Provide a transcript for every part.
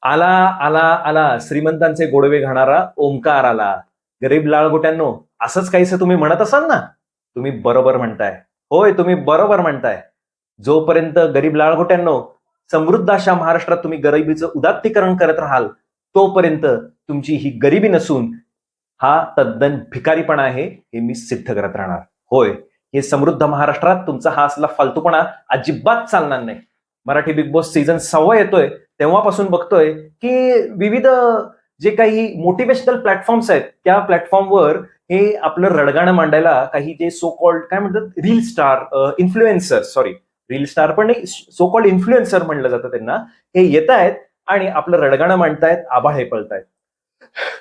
आला आला आला श्रीमंतांचे गोडवे घाणारा ओंकार आला. गरीब लाळगोट्यांनो, असंच काहीसं तुम्ही म्हणत असाल ना? तुम्ही बरोबर म्हणताय. होय, तुम्ही बरोबर म्हणताय. जोपर्यंत गरीब लाळगोट्यांनो समृद्ध अशा महाराष्ट्रात तुम्ही गरिबीचं उदात्तीकरण करत राहाल, तोपर्यंत तुमची ही गरिबी नसून हा तद्दन भिकारीपणा आहे, हे मी सिद्ध करत राहणार. होय, हे समृद्ध महाराष्ट्रात तुमचा हा असला फालतूपणा अजिबात चालणार नाही. मराठी बिग बॉस सीझन 6 येतोय तेव्हापासून बघतोय की विविध जे काही मोटिवेशनल प्लॅटफॉर्म्स आहेत त्या प्लॅटफॉर्मवर हे आपलं रडगाणं मांडायला काही जे सो कॉल्ड काय म्हणतात reel star influencer reel star पण नाही, सो कॉल्ड इन्फ्लुएन्सर म्हणलं जातं त्यांना, हे येत आहेत आणि आपलं रडगाणं मांडतायत, आभाळ हे पळतायत.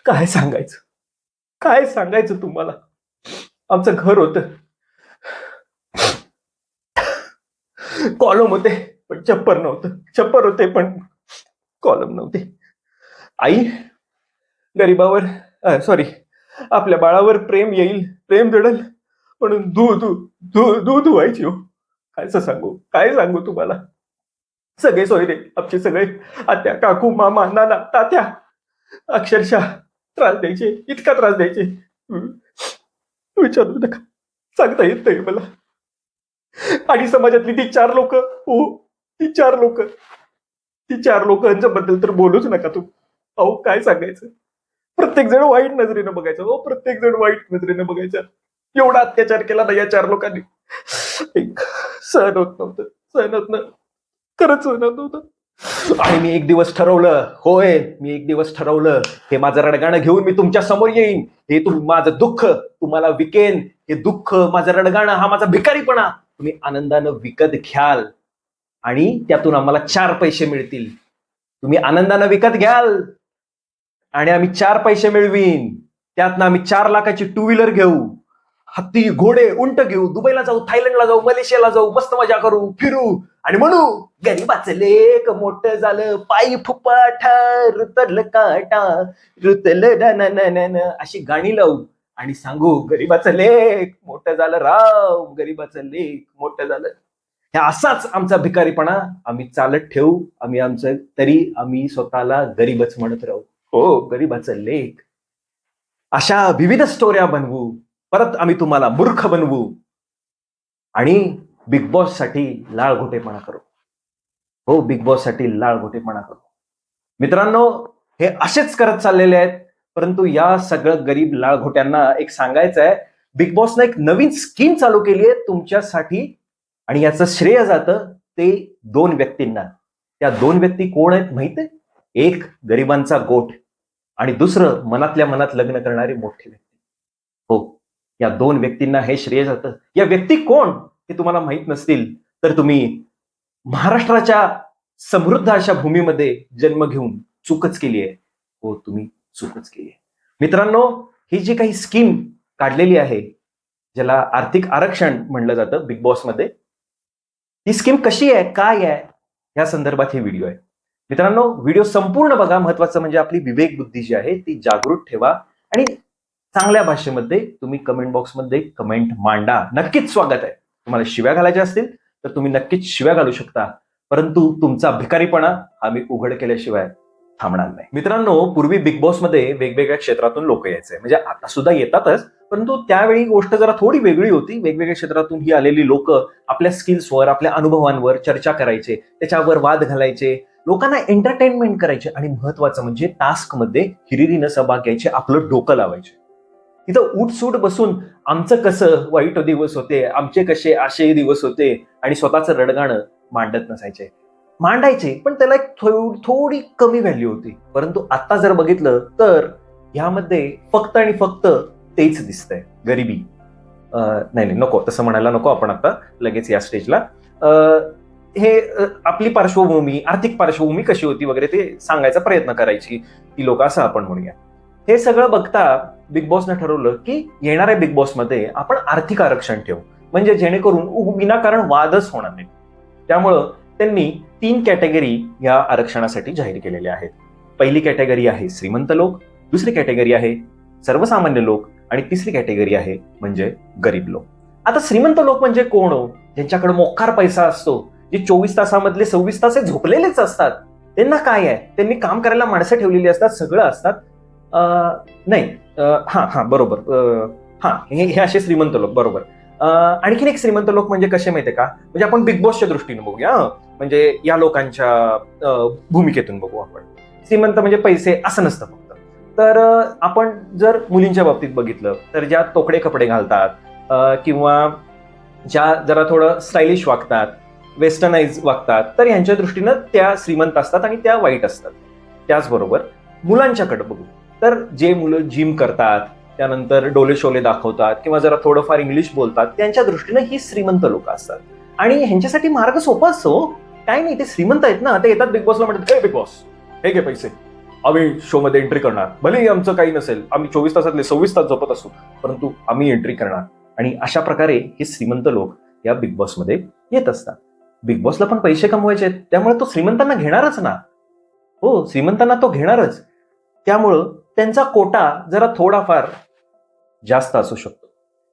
काय सांगायचं, काय सांगायचं तुम्हाला. आमचं घर होतं, कॉलम होते पण छप्पर नव्हतं, छप्पर होते पण कॉलम नव्हते. आई गरीबावर आपल्या बाळावर प्रेम येईल, प्रेम जडल म्हणून दूध व्हायची हो. काय सांगू तुम्हाला. सगळे सोयरे आमचे सगळे आत्या काकू मामा नाना तात्या अक्षरशः त्रास द्यायचे, इतका त्रास द्यायचे विचारू नका, सांगता येत नाही मला. आणि समाजातली ती चार लोक यांच्याबद्दल तर बोलूच नका तू. अहो काय सांगायचं, प्रत्येक जण वाईट नजरेनं बघायचं. हो, प्रत्येक जण वाईट नजरेनं बघायचा. एवढा अत्याचार केला ना या 4 लोकांनी, सहन होत नव्हतं, खरंच सहन होत नव्हतं. आणि मी एक दिवस ठरवलं, हे माझं रडगाणं घेऊन मी तुमच्या समोर येईन, हे माझं दुःख तुम्हाला विकेन, हे दुःख माझं रडगाणं हा माझा भिकारीपणा तुम्ही आनंदानं विकत घ्याल आणि त्यातून आम्हाला 4 पैसे मिळतील. तुम्ही आनंदानं विकत घ्याल आणि आम्ही 4 पैसे मिळवीन. त्यातनं आम्ही 4 लाखाची 2 व्हीलर घेऊ, हत्ती घोडे उंट घेऊ, दुबईला जाऊ, थायलंडला जाऊ, मलेशियाला जाऊ, मस्त मजा करू, फिरू आणि म्हणू गरीबाचं लेक मोठं झालं, पायी फुपाटा रुतल काटा रुतल अशी गाणी लावू आणि सांगू गरीबाचं लेक मोठं झालं, राव गरीबाचं लेक मोठं झालं. हे असाच आमचा भिकारीपणा आम्ही चालत ठेवू. आम्ही स्वतःला गरीबच म्हणत राहू. हो, गरीबाचं लेक. अशा विविध स्टोऱ्या बनवू, परत आम्ही तुम्हाला मूर्ख बनवू आणि बिग बॉस साठी लाळघोटेपणा करू. हो, बिग बॉस साठी लाळघोटेपणा करू. मित्रांनो, हे असेच करत चाललेले आहेत, परंतु या सगळं गरीब लाळघोट्यांना एक सांगायचं आहे, बिग बॉसने एक नवीन स्कीम चालू केली आहे तुमच्यासाठी आणि याचं श्रेय जातं ते 2 व्यक्तींना. त्या 2 व्यक्ती कोण आहेत माहित आहे? एक गरिबांचा गोठ आणि दुसरं मनातल्या मनात लग्न करणारे मोठे व्यक्ती. हो, या 2 व्यक्तींना हे श्रेय जातं. या व्यक्ती कोण हे तुम्हाला माहित नसतील तर तुम्ही महाराष्ट्राच्या समृद्ध अशा भूमीमध्ये जन्म घेऊन चूकच केली आहे. हो, तुम्ही चूकच केली आहे. मित्रांनो, ही जी काही स्कीम काढलेली आहे, ज्याला आर्थिक आरक्षण म्हणलं जातं बिग बॉसमध्ये, ही स्कीम कशी आहे, काय आहे, या संदर्भात हे व्हिडिओ आहे. मित्रांनो, व्हिडिओ संपूर्ण बघा. महत्वाचं म्हणजे आपली विवेक बुद्धी जी आहे ती जागृत ठेवा आणि चांगल्या भाषेमध्ये तुम्ही कमेंट बॉक्समध्ये कमेंट मांडा. नक्कीच स्वागत आहे. तुम्हाला शिव्या घालायच्या असतील तर तुम्ही नक्कीच शिव्या घालू शकता, परंतु तुमचा भिकारीपणा आम्ही उघड केल्याशिवाय थांबणार नाही. मित्रांनो, पूर्वी बिग बॉस मध्ये वेगवेगळ्या क्षेत्रातून लोक यायचे, म्हणजे आता सुद्धा येतातच, परंतु त्यावेळी गोष्ट जरा थोडी वेगळी होती. वेगवेगळ्या क्षेत्रातून ही आलेली लोक आपल्या स्किल्सवर, आपल्या अनुभवांवर चर्चा करायचे, त्याच्यावर वाद घालायचे, लोकांना एंटरटेनमेंट करायचे आणि महत्वाचं म्हणजे टास्क मध्ये हिरिरीनं सहभाग घ्यायचे, आपलं डोकं लावायचे. तिथं उठसूट बसून आमचं कसं वाईट दिवस होते, आमचे कसे आशे दिवस होते आणि स्वतःचं रडगाणं मांडत नसायचे. मांडायचे, पण त्याला एक थोडी कमी व्हॅल्यू होती. परंतु आता जर बघितलं तर ह्यामध्ये फक्त आणि फक्त तेच दिसतंय, गरिबी. नाही नको, तसं म्हणायला नको आपण आता लगेच या स्टेजला. हे आपली पार्श्वभूमी, आर्थिक पार्श्वभूमी कशी होती वगैरे ते सांगायचा प्रयत्न करायची ती लोक, असं आपण म्हणूया. हे सगळं बघता बिग बॉसने ठरवलं की येणाऱ्या बिग बॉसमध्ये आपण आर्थिक आरक्षण ठेवू, म्हणजे जेणेकरून विनाकारण वादच होणार नाही. त्यामुळं त्यांनी 3 कॅटेगरी या आरक्षणासाठी जाहीर केलेल्या आहेत. पहिली कॅटेगरी आहे श्रीमंत लोक, दुसरी कॅटेगरी आहे सर्वसामान्य लोक आणि तिसरी कॅटेगरी आहे म्हणजे गरीब लोक. आता श्रीमंत लोक म्हणजे कोण हो? ज्यांच्याकडे मोकार पैसा असतो, जे 24 तासामधले 26 तास झोपलेलेच असतात. त्यांना काय आहे, त्यांनी काम करायला माणसं ठेवलेली असतात, सगळं असतात. नाही, हा बरोबर, हे असे श्रीमंत लोक, बरोबर. आणखीन एक श्रीमंत लोक म्हणजे कसे माहितीये का, म्हणजे आपण बिग बॉसच्या दृष्टीने बघूया, म्हणजे या लोकांच्या भूमिकेतून बघू आपण. श्रीमंत म्हणजे पैसे असं नसतं फक्त. तर आपण जर मुलींच्या बाबतीत बघितलं तर ज्या तोकडे कपडे घालतात, किंवा ज्या जरा थोडं स्टायलिश वागतात, वेस्टर्नाइज वागतात, तर यांच्या दृष्टीनं त्या श्रीमंत असतात आणि त्या वाईट असतात. त्याचबरोबर मुलांच्याकडे बघू तर जे मुलं जिम करतात, त्यानंतर डोले शोले दाखवतात किंवा जरा थोडंफार इंग्लिश बोलतात, त्यांच्या दृष्टीनं ही श्रीमंत लोक असतात. आणि ह्यांच्यासाठी मार्ग सोपा असतो. काय नाही, ते श्रीमंत आहेत ना, ते येतात बिग बॉसला, म्हणतात हे बिग बॉस, हे घे पैसे, आम्ही शो मध्ये एंट्री करणार, भलेही आमचं काही नसेल, आम्ही 24 तासातले 26 तास झोपत असू, परंतु आम्ही एंट्री करणार. आणि अशा प्रकारे हे श्रीमंत लोक या बिग बॉसमध्ये येत असतात. बिग बॉसला पण पैसे कमवायचे आहेत, त्यामुळे तो श्रीमंतांना घेणारच ना. हो, श्रीमंतांना तो घेणारच. त्यामुळं त्यांचा कोटा जरा थोडाफार जास्त असू शकतो.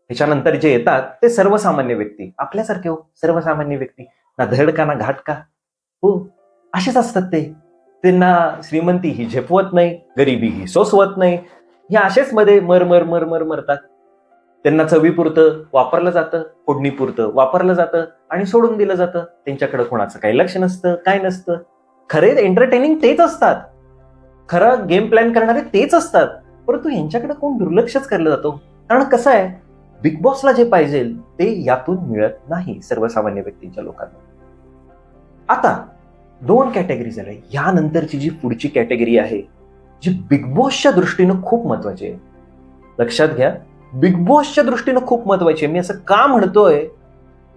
ह्याच्यानंतर जे येतात ते सर्वसामान्य व्यक्ती, आपल्यासारखे हो, सर्वसामान्य व्यक्ती, ना धड का ना घाट का. हो, असेच असतात ते. त्यांना श्रीमंती ही झेपवत नाही, गरिबी ही सोसवत नाही. हे असेच मध्ये मर मर मर मर मरतात. त्यांना चवीपुरतं वापरलं जातं, फोडणीपुरतं वापरलं जातं आणि सोडून दिलं जातं. त्यांच्याकडे कोणाचं काही लक्ष नसतं, काय नसतं. खरे एंटरटेनिंग तेच असतात, खरं गेम प्लॅन करणारे तेच असतात, परंतु यांच्याकडे कोण दुर्लक्षच केलं जातो. कारण कसं आहे, बिग बॉसला जे पाहिजे ते यातून मिळत नाही सर्वसामान्य व्यक्तींच्या लोकांना. आता 2 कॅटेगरी झाल्या. यानंतरची जी पुढची कॅटेगरी आहे, जी बिग बॉसच्या दृष्टीनं खूप महत्वाची आहे. लक्षात घ्या, बिग बॉसच्या दृष्टीनं खूप महत्वाची आहे. मी असं का म्हणतोय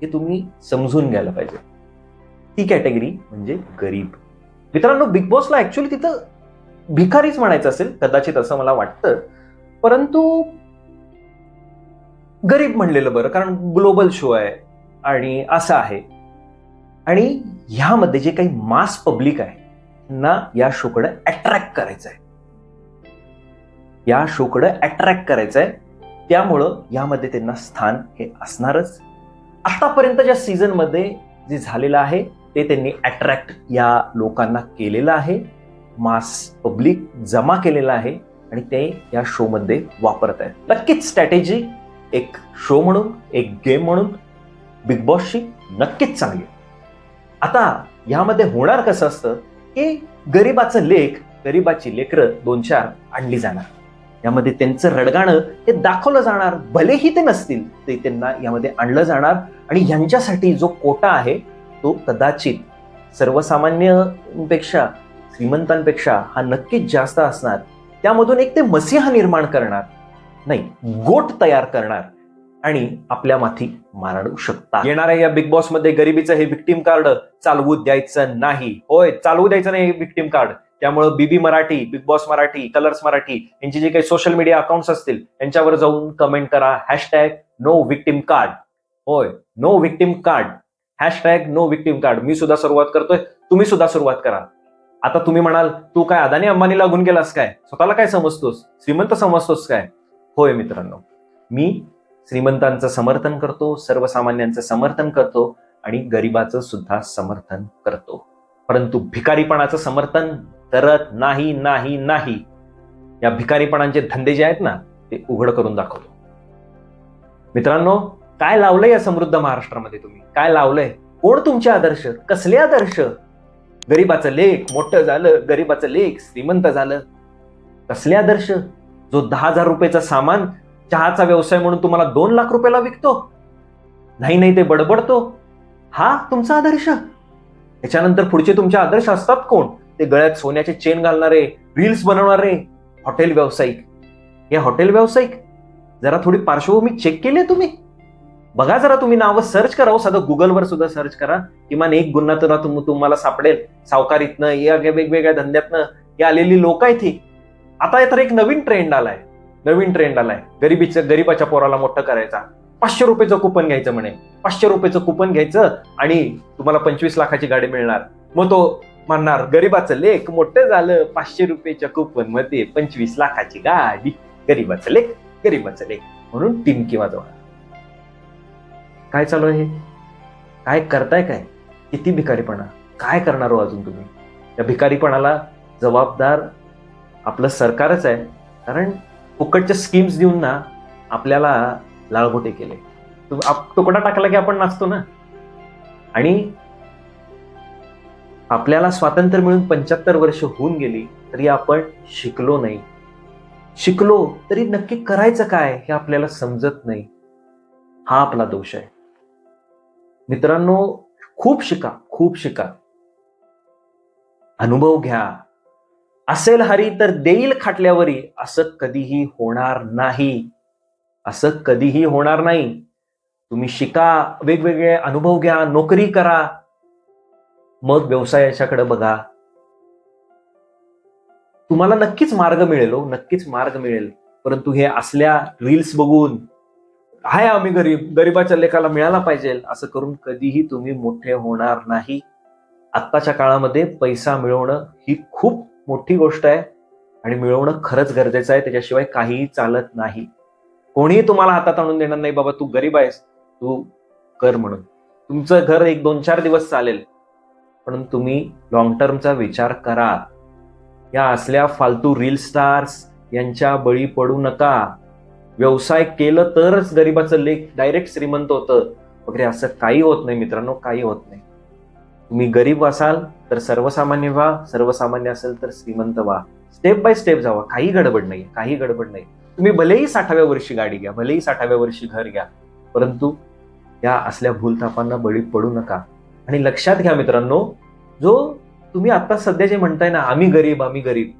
हे तुम्ही समजून घ्यायला पाहिजे. ती कॅटेगरी म्हणजे गरीब. मित्रांनो, बिग बॉसला ऍक्च्युअली तिथं भिकारीच म्हणायचं असेल कदाचित, असं मला वाटतं, परंतु गरीब म्हणलेलं बरं, कारण ग्लोबल शो आहे आणि असं आहे. आणि ह्यामध्ये जे काही मास पब्लिक आहे ना, या शोकडे अट्रॅक्ट करायचं आहे, या शोकडे अट्रॅक्ट करायचं आहे. त्यामुळं यामध्ये त्यांना स्थान हे असणारच. आतापर्यंतच्या सीझन मध्ये जे झालेलं आहे ते त्यांनी अट्रॅक्ट या लोकांना केलेलं आहे, मास पब्लिक जमा केलेला आहे आणि ते या शो मध्ये वापरत आहेत. नक्कीच स्ट्रॅटेजी एक शो म्हणून, एक गेम म्हणून बिग बॉसची नक्कीच चांगली. आता यामध्ये होणार कसं असतं की गरीबाचं लेक, गरीबाची लेकरं 2-4 आणली जाणार. यामध्ये त्यांचं रडगाणं हे दाखवलं जाणार, भलेही ते नसतील ते त्यांना यामध्ये आणलं जाणार. आणि यांच्यासाठी जो कोटा आहे तो कदाचित सर्वसामान्यपेक्षा, श्रीमंतांपेक्षा हा नक्कीच जास्त असणार. त्यामधून एक ते मसीहा निर्माण करणार, नाही गोट तयार करणार आणि आपल्या माथी मारू शकतात. येणाऱ्या या बिग बॉस मध्ये गरिबीचं हे विक्टिम कार्ड चालवू द्यायचं नाही. होय, चालवू द्यायचं नाही हे विक्टिम कार्ड. त्यामुळे BB Marathi, Bigg Boss Marathi, Colors Marathi यांचे जे काही सोशल मीडिया अकाउंट्स असतील यांच्यावर जाऊन कमेंट करा, #नो विक्टिम कार्ड. होय, no victim card, #no victim card. मी सुद्धा सुरुवात करतोय, तुम्ही सुद्धा सुरुवात करा. आता तुम्ही म्हणाल, तू काय अदानी अंबानी लागून गेलास काय, स्वतःला काय समजतोस, श्रीमंत समजतोस काय? होय मित्रांनो, मी श्रीमंतांचं समर्थन करतो, सर्वसामान्यांचं समर्थन करतो आणि गरिबाचं सुद्धा समर्थन करतो, परंतु भिकारीपणाचं समर्थन करत नाही नाही नाही. या भिकारीपणाचे धंदे जे आहेत ना ते उघड करून दाखवतो. मित्रांनो, काय लावलंय या समृद्ध महाराष्ट्रामध्ये? तुम्ही काय लावलंय? कोण तुमचे आदर्श? कसले आदर्श? गरीबाचं लेख मोठं झालं, गरीबाचं लेख श्रीमंत झालं, कसले आदर्श? जो 10,000 रुपयाचं सामान चहाचा व्यवसाय म्हणून तुम्हाला 2 लाख रुपयाला विकतो, नाही नाही ते बडबडतो, हा तुमचा आदर्श? त्याच्यानंतर पुढचे तुमचे आदर्श असतात कोण? ते गळ्यात सोन्याचे चेन घालणारे, रील्स बनवणारे हॉटेल व्यावसायिक. हे हॉटेल व्यावसायिक जरा थोडी पार्श्वभूमी चेक केली आहे तुम्ही? बघा जरा, तुम्ही नावं सर्च करा, साधं गुगलवर सुद्धा सर्च करा, किमान एक गुन्हा तर तुम्हाला सापडेल. सावकारीतनं या वेगवेगळ्या धंद्यातनं हे आलेली लोक आहेत ही. आता तर एक नवीन ट्रेंड आलाय, गरीबाच्या पोराला मोठं करायचा. 500 रुपयाचं कुपन घ्यायचं म्हणे, 500 रुपयाचं कुपन घ्यायचं आणि तुम्हाला 25 लाखाची गाडी मिळणार. मग तो म्हणणार, गरीबाचं लेख मोठं झालं, 500 रुपयाच्या कुपन मध्ये 25 लाखाची गाडी, गरीबाचं लेख, गरीबाचं लेख म्हणून टिमकी वाजवणार. काय चालू आहे? काय करताय? काय किती भिकारीपणा? काय करणार हो अजून तुम्ही? या भिकारीपणाला जबाबदार आपलं सरकारच आहे. कारण फुकटच्या स्कीम्स देऊन ना आपल्याला लाळगोटे केले. तुकडा टाकला की आपण नाचतो ना. आणि आपल्याला स्वातंत्र्य मिळून 75 वर्ष होऊन गेली तरी आपण शिकलो नाही. शिकलो तरी नक्की करायचं काय हे आपल्याला समजत नाही. हा आपला दोष आहे. मित्रांनो, खूप शिका, खूप शिका, अनुभव घ्या. असेल हरी तर देईल खाटल्यावरी, असं कधीही होणार नाही. असं कधीही होणार नाही. तुम्ही शिका, वेगवेगळे अनुभव घ्या, नोकरी करा, मग व्यवसायाच्याकडे बघा. तुम्हाला नक्कीच मार्ग मिळेल, नक्कीच मार्ग मिळेल. परंतु हे असल्या रील्स बघून हाय आम्ही गरीबाच्या लेखाला मिळाला पाहिजे असं करून कधीही तुम्ही मोठे होणार नाही. आत्ताच्या काळामध्ये पैसा मिळवणं ही खूप मोठी गोष्ट आहे आणि मिळवणं खरंच गरजेचं आहे. त्याच्याशिवाय काहीही चालत नाही. कोणीही तुम्हाला हातात आणून देणार नाही, बाबा तू गरीब आहेस, तू कर म्हणून. तुमचं घर 1-2-4 दिवस चालेल, पण तुम्ही लॉंग टर्मचा विचार करा. या असल्या फालतू रील स्टार्स यांच्या बळी पडू नका. व्यवसाय केलं तरच गरीबाचं लेख डायरेक्ट श्रीमंत होतं वगैरे असं काही होत नाही मित्रांनो, काही होत नाही. तुम्ही गरीब असाल तर सर्वसामान्य व्हा, सर्वसामान्य असेल तर श्रीमंत व्हा. स्टेप बाय स्टेप जावा. काही गडबड नाही, काही गडबड नाही. तुम्ही भलेही 60व्या वर्षी गाडी घ्या, भलेही 60व्या वर्षी घर घ्या, परंतु या असल्या भूलथापांना बळी पडू नका. आणि लक्षात घ्या मित्रांनो, जो तुम्ही आता सध्या जे म्हणताय ना आम्ही गरीब, आम्ही गरीब,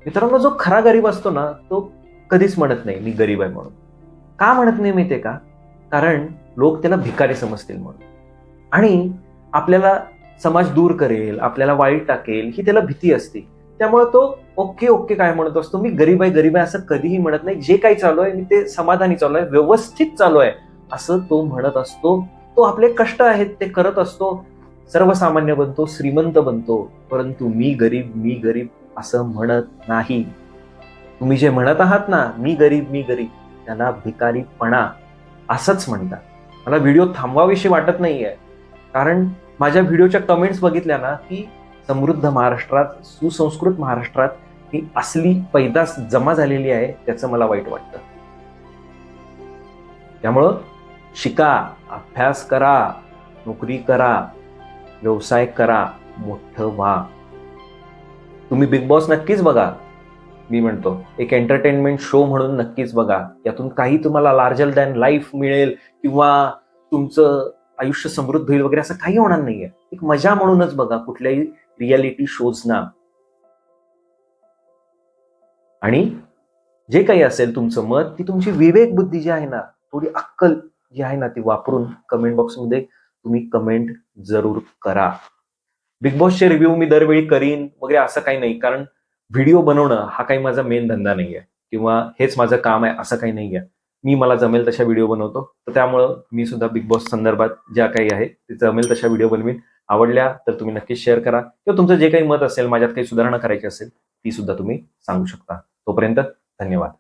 मित्रांनो जो खरा गरीब असतो ना तो कधीच म्हणत नाही मी गरीब आहे म्हणून. का म्हणत नाही माहितीये का? कारण लोक त्याला भिकारी समजतील म्हणून. आणि आपल्याला समाज दूर करेल, आपल्याला वाईट टाकेल ही त्याला भीती असते. त्यामुळे तो ओके ओके काय म्हणत असतो, मी गरीब आहे, गरीब आहे असं कधीही म्हणत नाही. जे काही चालू आहे मी ते समाधानी चालू आहे, व्यवस्थित चालू आहे असं तो म्हणत असतो. तो आपले कष्ट आहेत ते करत असतो, सर्वसामान्य बनतो, श्रीमंत बनतो. परंतु मी गरीब असं म्हणत नाही. तुम्ही जे म्हणत आहात ना मी गरीब, त्याला भिकारीपणा असंच म्हणतात. मला व्हिडिओ थांबवाविषयी वाटत नाहीये, कारण माझ्या व्हिडिओच्या कमेंट्स बघितल्या ना की समृद्ध महाराष्ट्रात, सुसंस्कृत महाराष्ट्रात ही असली पैदास जमा झालेली आहे, त्याचं मला वाईट वाटतं. त्यामुळं शिका, अभ्यास करा, नोकरी करा, व्यवसाय करा, मोठं व्हा. तुम्ही बिग बॉस नक्कीच बघा. मी म्हणतो एक एंटरटेनमेंट शो म्हणून नक्कीच बघा. यातून काही तुम्हाला लार्जर दॅन लाईफ मिळेल किंवा तुमचं आयुष्य समृद्ध होईल वगैरे असं काही होणार नाहीये. एक मजा म्हणूनच बघा कुठल्याही रियालिटी शोजना. आणि जे काही असेल तुमचं मत, ती तुमची विवेक बुद्धी जी आहे ना, थोडी अक्कल जी आहे ना, ती वापरून कमेंट बॉक्समध्ये तुम्ही कमेंट जरूर करा. बिग बॉसचे रिव्ह्यू मी दरवेळी करीन वगैरे असं काही नाही, कारण व्हिडिओ बनवणं हा काही माझा मेन धंदा नाहीये किंवा हेच माझं काम आहे असं काही नाहीये. मी मला जमेल तशा व्हिडिओ बनवतो. तर त्यामुळं मी सुद्धा बिग बॉस संदर्भात ज्या काही आहे ते जमेल तशा व्हिडिओ बनवीन. आवडल्या तर तुम्ही नक्कीच शेअर करा किंवा तुमचं जे काही मत असेल, माझ्यात काही सुधारणा करायची असेल ती सुद्धा तुम्ही सांगू शकता. तोपर्यंत धन्यवाद.